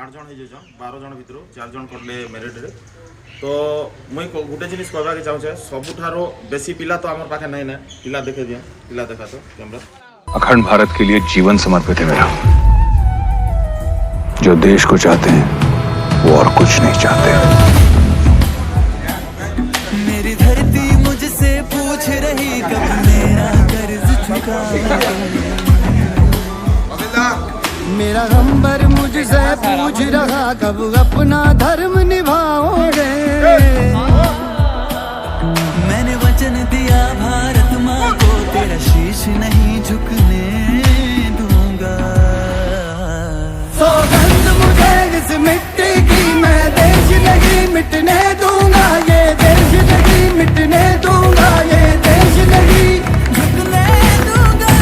8 जन हो जाइछन 12 जन भितर 4 जन करले मेरिट रे तो मुई गोटे जिनिस कहबा के चाहूछे सबुठारो बेसी पिला तो हमर पाखे नहीं ना पिला देखे दिया पिला देखा तो कैमरा अखंड भारत के लिए जीवन समर्पित है मेरा। जो देश को चाहते हैं वो और कुछ नहीं चाहते। मेरी धरती मुझसे पूछ रही कब मेरा कर्ज चुका। मेरा गंबर मुझसे पूछ रहा कब अपना धर्म निभाओगे। मैंने वचन दिया भारत माँ को तेरा शीश नहीं झुकने दूंगा। सौगंध मुझे इस मिट्टी की मैं देश नहीं मिटने दूंगा। ये देश नहीं मिटने दूंगा। ये देश नहीं झुकने दूंगा।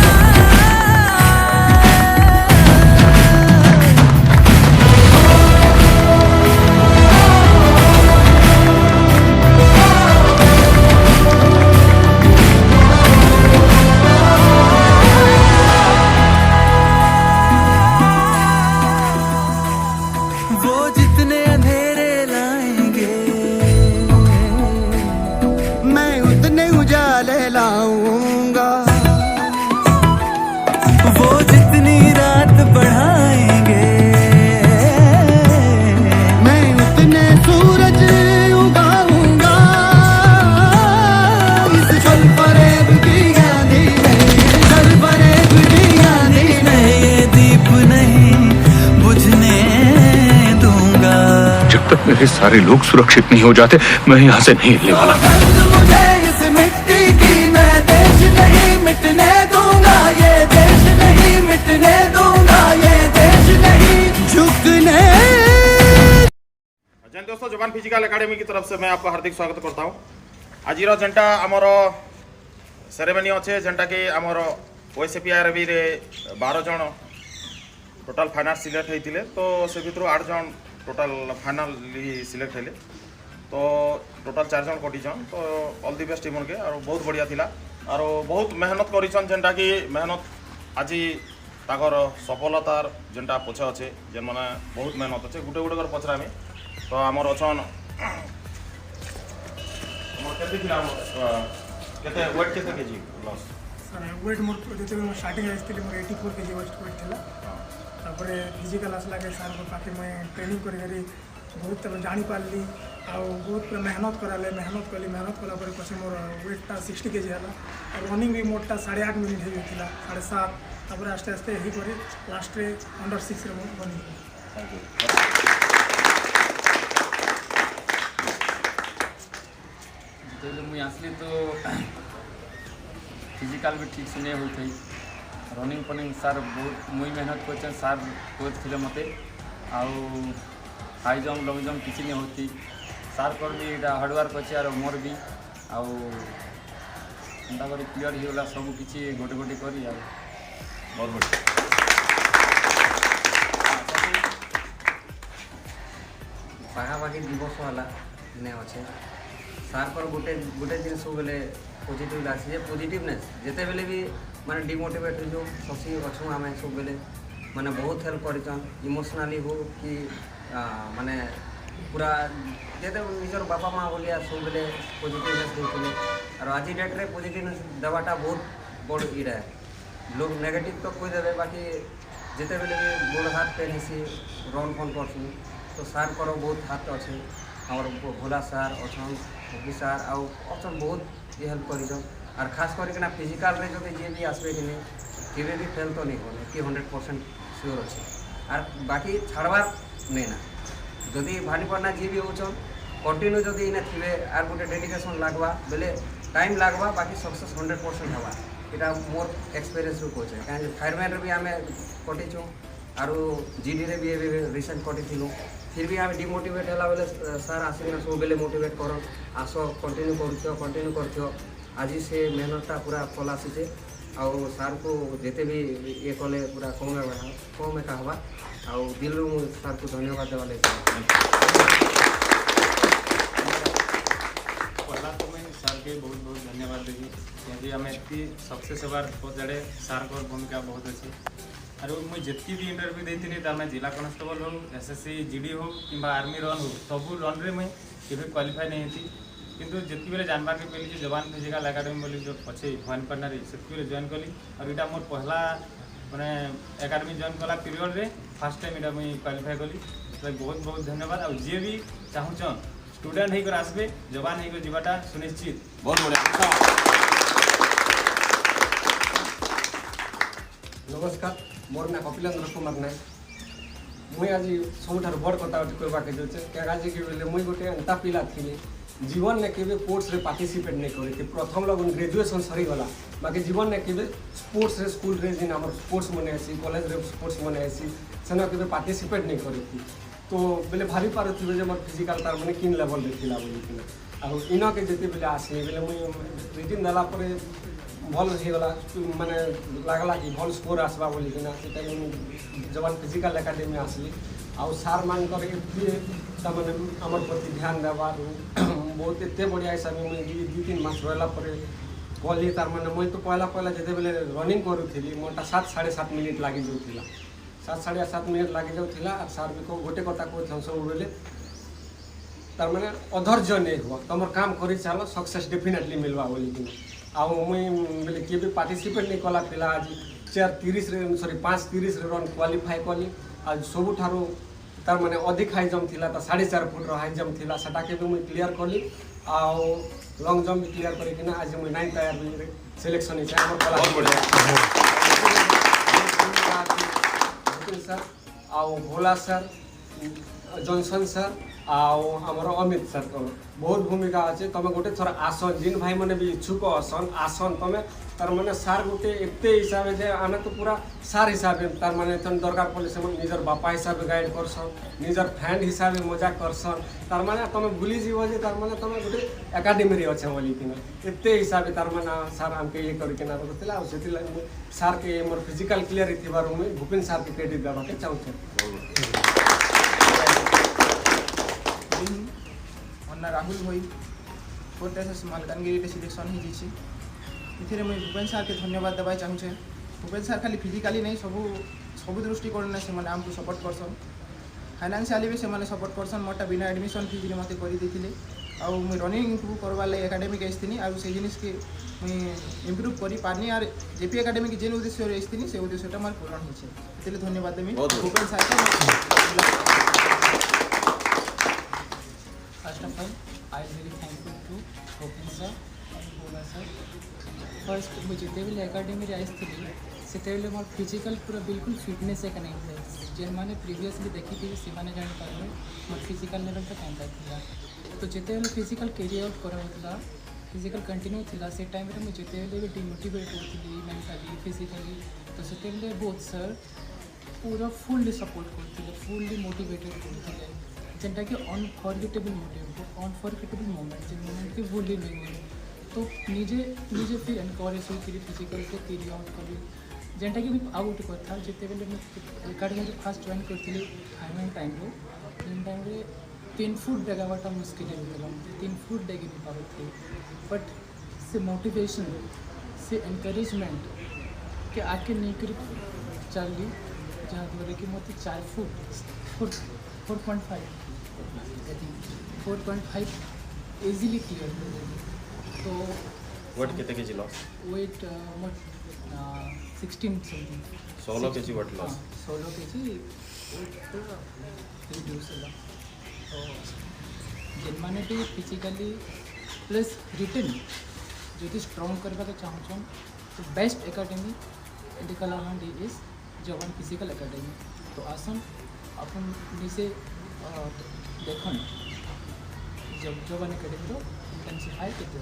वो जितने अंधेरे लाएंगे मैं उतने उजाले लाऊंगा। वो जितनी रात बढ़ाएंगे मैं उतने सूरज उगाऊंगा। इस जल फरेब की आंधी में जल फरेब की आंधी में ये दीप नहीं बुझने दूंगा। जब तक मेरे सारे लोग सुरक्षित नहीं हो जाते मैं यहाँ से नहीं हिलने वाला। मुझे इस मिट्टी की मैं देश नहीं मिटने दूंगा। ये देश नहीं मिटने दूंगा। ये देश नहीं झुकने। जन दोस्तों जवान फिजिकल एकेडमी की तरफ से मैं आपका हार्दिक स्वागत करता हूँ। आज जेनटा आमर सेरेमनी अच्छे जेनटा कि आमर ओएसएपीआरबी रे 12 जन टोटाल फाइनाल सिलेक्ट होते तो से भर 8 जन टोटाल फाइनाल सिलेक्ट हेले तो टोटाल 4 जन कटिछन तो ऑल दी बेस्ट टीम के और बहुत बढ़िया थिला और बहुत मेहनत करिछन जेनटा कि मेहनत आज ताकर सफलतार जेनटा पछे अच्छे जेन माने बहुत मेहनत अच्छे गुटे गुटे कर पचरामी तो आमर अछन केते थिला केते वेट केते केजी लॉस वेट मोर जो स्टार्टिंग आसती मोर 84 केजी वेट थिला तापर फिजिकल आसला के सार को पाखे मैं ट्रेनिंग करी बहुत जानी पारली आ बहुत पूरा मेहनत कराले मेहनत कला पर पछे मोर वेटटा 60 केजी हला और रनिंग भी मोरटा 8.5 मिनट हो जाता 7.5 तापर आस्ते आस्ते ही करे लास्ट रे अंडर 6 रे मोर बनी। थैंक यू जो मुझे आसली तो फिजिकल भी ठीक से नहीं होती रनिंग फनिंग सार बहुत मुई मेहनत कर सार कोच थे मत हाई जंप लंग जंप किसी नहीं होती सार कर भी हार्डवर्क अच्छे और मोर भी आउ क्लियर होगा सब किसी गोटे गोटे करी बहुत बढ़िया पाखापाखि 2 वर्ष वाला ने अच्छे सार पर गोटे गोटे जिन सब बेले पॉजिटिव आसी पॉजिटिवनेस जिते बेले भी माने डिमोटिवेट हो शशि अच्छू आम सब बेले माने बहुत हेल्प कर इमोशनाली हो कि माने पूरा जेते निजर बापा माँ बोलिया सब बेले पॉजिटिवनेस देते और आज डेट्रे पॉजिटिवनेस देवाटा बहुत बड़ इटा है लोग नेगेटिव तो कोई देवे बाकी जिते बेले भी गोड़ हाथ पे नहीं रन फन करसु तो सार पर बहुत हाथ अच्छे और भोला सार अच्छन हकी सार आउ अच्छन बहुत ये हेल्प कर और खास करके फिजिकाल रे जो जी भी आसबे कि केवे भी फेल तो नहीं होने कि 100% सियोर अच्छे और बाकी छाड़बार नहीं ना जदि भारी पड़ना जी भी होचन कंटिन्यू जदि इना थिबे आर गोटे डेडिकेशन लागवा बेले टाइम लागवा बाकी सक्सेस 100% हवा इटा मोर एक्सपीरियंस रू कोचे काहे फायरमैन रे भी आमे कटिछु और जीडी रे भी रिसेंट कटिथिलु फिर भी आम डिमोटिवेट है बेले सार आसिक सब बेले मोटिवेट कर आस कंटिन्यू कर आज से मेहनतटा पूरा फल आसीचे आउ सार को जिते भी ये कले पूरा कम एका हवा आउ दिल सार को धन्यवाद देवा लगे पहला तो मैं सार के बहुत बहुत धन्यवाद देवी क्योंकि आम इतनी सक्सेस हबार पहुँचाड़े सार को भूमिका बहुत अच्छी और मुझे जितकी भी इंटरव्यू देती तार जिला कनेस्टेबल हो एसएससी जीडी हो कि आर्मी रन हो सब रन रे मुझे केवे क्वालिफाई नहीं थी किंतु जितकी बेले जानवा के मिली जवान फिजिकल एकेडमी बोली जो अच्छे भवानीपाटना से जॉइन कली और यहाँ मोर पहला मैंने एकेडमी जॉइन कला पीरियड रे फर्स्ट टाइम यहाँ मुझे क्वालिफाई कली बहुत बहुत धन्यवाद और जी भी चाहून स्टूडेंट होकर आसबे जवान होकर जीवाटा सुनिश्चित। बहुत बढ़िया। नमस्कार मोर ना कपिलेन्द्र कुमार नायक मुई आज सबुठार बड़ कथा कहवाके जाऊे क्या कि मुई गोटे एंता पिला थी जीवन ने केवे स्पोर्ट्स रे पार्टिसिपेट नहीं करी प्रथम लगन ग्रेजुएशन सरीगला बाकी जीवन ने केवे स्पोर्ट्स रे स्कूल रे जिन आम स्पोर्ट्स मन आसी कॉलेज रे स्पोर्ट्स मन आसी सेना केवे पार्टिसिपेट नहीं करी तो बेले भाभी पारे जे मोर फिजिकल तार मैंने किन लेवल रे थिला बोली आउ इन के जिते बेले आसली बेले मुई रिटिन देला परे भल होगा माने लगला कि भल स्कोर आसवा बोलिकिना जवान फिजिकल एकेडमी आसली आउ सार मानकर मैंने आमर प्रति ध्यान देवार बहुत एत बढ़िया हिसाब से मुझे 2-3 मास रहा कली तार मैंने मुझे तो पहला जिते बेले रनिंग करूली मोटा 7-7.5 मिनिट लगी जाऊला 7-7.5 मिनिट लगी जाऊला और सार भी गोटे कथा कहते सब बेले तार मैंने अधर्य नहीं हुआ तुम काम कर चल सक्सेस डेफिनेटली मिलवा बोलिकिना आउ मुई बोले किए भी पार्टिसिपेट नहीं कला पिला आज 5:30 रन क्वालिफाई कली आज सबुठारू तार माने अधिक हाई जंप थिला तो 4.5 फुट हाई जंप थिला सेटा के भी मुई क्लियर कली आउ लॉन्ग जंप भी क्लियर करिकिना आज मुई 9th आर्मी रे सिलेक्शन है हमर कला। बहुत बढ़िया। सर आउ भोला सर जॉनसन सर आउ आमर अमित सर बहुत भूमिका अच्छे तुम गोटे थर आसन जिन भाई मैंने भी इच्छुक आसन तुम तार मैंने सार गोटे एत हिसाब से आने तो पूरा सार हिसाब से तार मैंने दरकार पड़े से निजर बापा हिसाब से गाइड करसन निजर फ्रेंड हिसाब से मजा करसन तार मैंने तुम भूली जीव जे तार मैंने तुम गोटे एकाडेमी अच्छे बोलिकिना एत हिसाब से तार मैंने सार आमके ये करके रखुला से सार के मोर फिजिकल क्लियर थी मुझे भूपेन सार के क्रेडिट देवाके चाहूँ। ना राहुल भाई फोर्थ एस मालकानगिरी सिलेक्शन हो इथे मुझे भूपेन सार के धन्यवाद देवा चाहूँचे भूपेन सार खाली फिजिकाली नहीं सब दृष्टिकोण से आमको सपोर्ट करसन फाइनान्शियली भी से सपोर्ट करसन मोटा बिना एडमिशन फीस मत करदे आउ मुझे रनिंग इम्प्रूव करवार लगे एकाडेमिक आसती आउ से जिनिस के मुझे इम्प्रूव कर पारनी और जेपी एकाडेमी जेन उद्देश्य आसती से उद्देश्यटा मोर पूरण होते धन्यवाद देवी भूपेन सार। First of all, I am very thankful to Bhupen sir and Bhola sir. First, मुझे जितेबले एकाडेमी आसती से मोर फिजिकल पूरा बिल्कुल फिटनेस एक नहीं थे जेन मैंने प्रीवियसली देखी थी से जापारे मोर फिजिकल लेवल तो कैंता था तो जितेबले फिजिकल कैरी आउट करा फिजिकल कंटिन्यू था से टाइम मुझे जितेबले भी डिमोटिवेट होती मेंटली फिजिकली तो से बोथ सर पूरा फुल्ली सपोर्ट करते फुल्ली मोटिवेटेड करते जेनटा कि अनफरगेटेबल मोमेंट जे मोमेंट के भूली नहीं हुए तो निजे फिर एनकरेज होकर फिजिकल को कैरी आउट करी जेनटा कि आउ गोटे कथा जिते बेले एकाडेमी फास्ट जॉइन करी final time in time 3 foot डेगाटा मुस्किल होता 3 फुट डेगी नहीं पारे बट से मोटिवेशन से एनकरेजमेंट के आके नहीं कर चली जहाँद्वारा कि मत 4.5 इजीली क्लियर तो वेट कितने KG loss weight 16 something 16 KG weight loss 16 KG weight reduce होला तो जेन माने भी फिजिकली प्लस रिटन जो स्ट्रॉन्ग करवा के चाहूँ तो best academy medical Anand is जवान फिजिकल एकेडमी तो आसन अपन निसे देखन जब जवान एकेडमी रो इंटेंसिफाई करते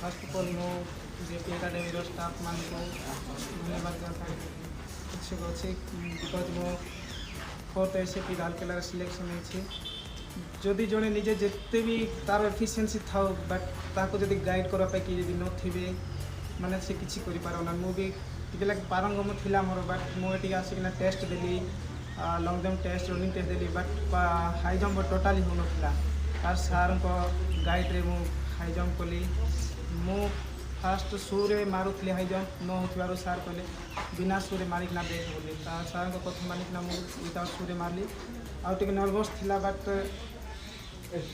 first of all know JP academy staff मान को धन्यवाद देता इच्छुक अच्छे बिकज मो 4th एसएपी राउरकेला सिलेक्शन होती जदि जड़े निजे जिते भी तार एफिशिएंसी था बट ताको जदि गाइड करवाई कि जदि नथिबे माने से किछि करि पारना मु भी टिके लाग पारंगम थिला मोर बट मु एटी आसिकना टेस्ट देली long jump test running test देली बट हाई जंप टोटाली होनथिला तार सार को गाइड रे मु हाई जंप कली मु फास्ट सुरे मारुली हाई जंप न हो सार कहले बिना सुरे मारिक ना देख बोली सार कथा मानिक ना विदाउट सुरे मारली आउटे नर्भस थिला बट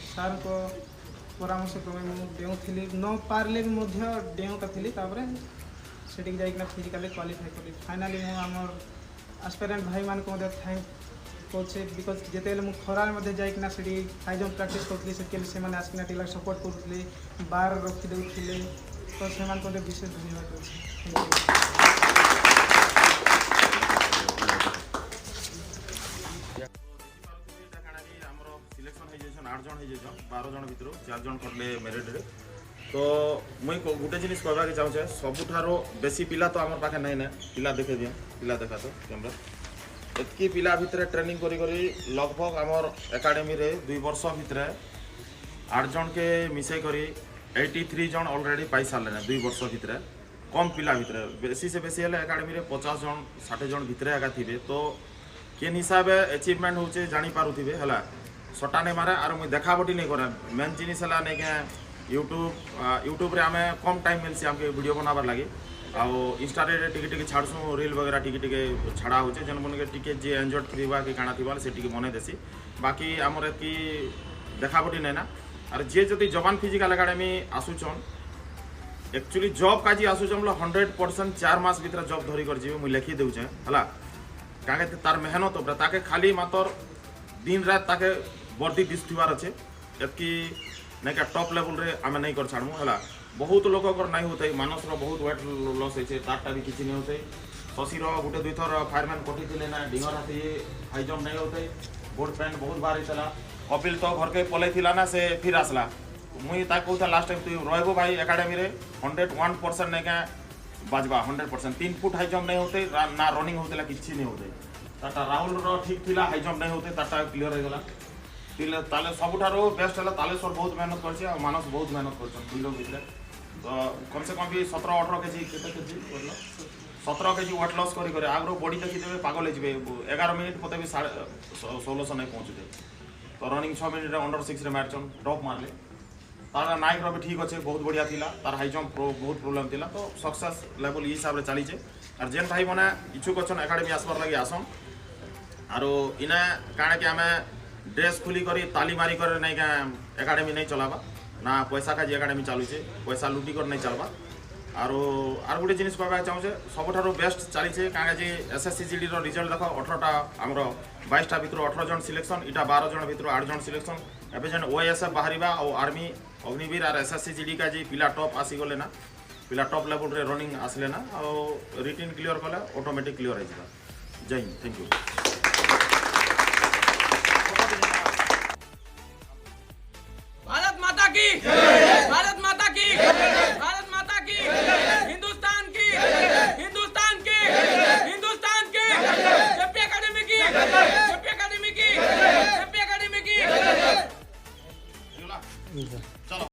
सार को परामर्श क्रमे मुझे डेउली न पार्ले भी डेउटा थी से जाइना फिजिकाली क्वालिफाई कली फाइनाली मुझे एस्पिरेंट भाई मान को थैंक कौचे बिकज जिते मुझे खरार जाइना से हाई जंप प्राक्ट करी से आसिना टिला सपोर्ट करुले बार रखिदे तो से विशेष धन्यवाद सिलेक्शन हो 8 जन हो 12 जन भितर 4 जन करले मेरिट रे तो मुई गोटे जिनिस कहवाके चाहूँचे सबुठारो बेसी पिला तो आमर पाखे नहीं पिला देखे दिए पिला देखा तो कैमरा एतकी पिला भितर ट्रेनिंग करी करी लगभग आमर एकाडेमी रे 2 वर्ष भितर 8 जन के मिसई करी 83 जन ऑलरेडी पाई सारे 2 वर्ष भितर कम पिला भितर बेसी से बेसी हेले एकाडेमी रे 50 जन 60 जन भितर एका थिबे तो केन हिसाब अचीवमेंट होचे जानी पारुथिबे हला सटा नहीं मारे और मुझे देखाबटी नहीं करे मेन जिनिस है नहीं क्या यूट्यूब रे आमे कम टाइम मिलसी हमके वीडियो बनाबार लगी आउ इंस्टा रे टिके छाड़सू रील वगैरह टिके छाड़ा होचे जन मन के टिके जे एंजॉय थीबा कि काना थीबा से टिके बने देसी बाकी हमर की देखाबटी नहीं ना और जे जति जवान फिजिकल एकेडमी आसुचन एक्चुअली जॉब काजी आसुचन बोला 100% 4 मास भीतर जॉब धरी कर जीवे मुझे लिखी देउचे हला कागे तार मेहनत उपरा ताके खाली मातर दिन रात ताके वर्दी दिसुवार अच्छे एतकी नहीं क्या टॉप लेवल रे आमे नहीं कर छाड़ू है बहुत लोक नहीं होते मानस बहुत वेट लॉस होते तारटा भी किसी नहीं होते शशि गोटे 2 थर फायरमैन पठी थे ना डिंगर हाथी हाई जंप नहीं होते बोर्ड पैंट बहुत बार होता कपिल तो घर के पलै थिला ना से फिर आसला मुई कहता लास्ट टाइम तु रहबो भाई एकेडमी रे 101% नहीं क्या बाजबा 100% 3 फुट हाई जंप नहीं होते ना रनिंग होते किसी नहीं होते ताटा राहुल ठीक थिला हाई जंप नहीं होते ताटा क्लियर हो गला ताले सबुठारो बेस्ट है तालेश्वर बहुत मेहनत कर मानस बहुत मेहनत कर भितर तो कम से कम भी 17-18 KG KG 17 KG weight loss कर आगु बॉडी देखीदेवे पागल हो 11 मिनिट मत भी 1600 नहीं पहुँचते तो रनिंग 6 मिनिट अंडर 6 रे मारचन टॉप मारले तार नाइक भी ठीक अच्छे बहुत बढ़िया थिला तार हाई जंप बहुत प्रोब्लेम थिला तो सक्सेस लेवल ये हिसाब से चलीचे और जेन भाई मैंने इच्छुक अच्छन एकेडमी आसबार लगे आसन आरो इना काଣା कि आमे ड्रेस खुली करी ताली मारी कर नहीं क्या एकेडमी नहीं चलाबा ना पैसा का एकेडमी चलुचे पैसा लुटी कर नहीं चलबा आर गोटे जिनिस कहवा चाहूँचे सबुठार बेस्ट चलीचे क्या एसएससी जीडी रिजल्ट देख 18टा आमर 22टा भितर 18 जन सिलेक्शन इटा 12 जन भितर 8 जन सिलेक्शन एवं जेन ओएसएफ बाहरिबा और आर्मी अग्निवीर और एसएससी जीडी का जी पिला टॉप आसीगले ना पिला टॉप लेवल रे रनिंग आसले ना और रिटिन क्लियर कले ऑटोमेटिक क्लियर हो जय हिंद थैंक यू भारत माता की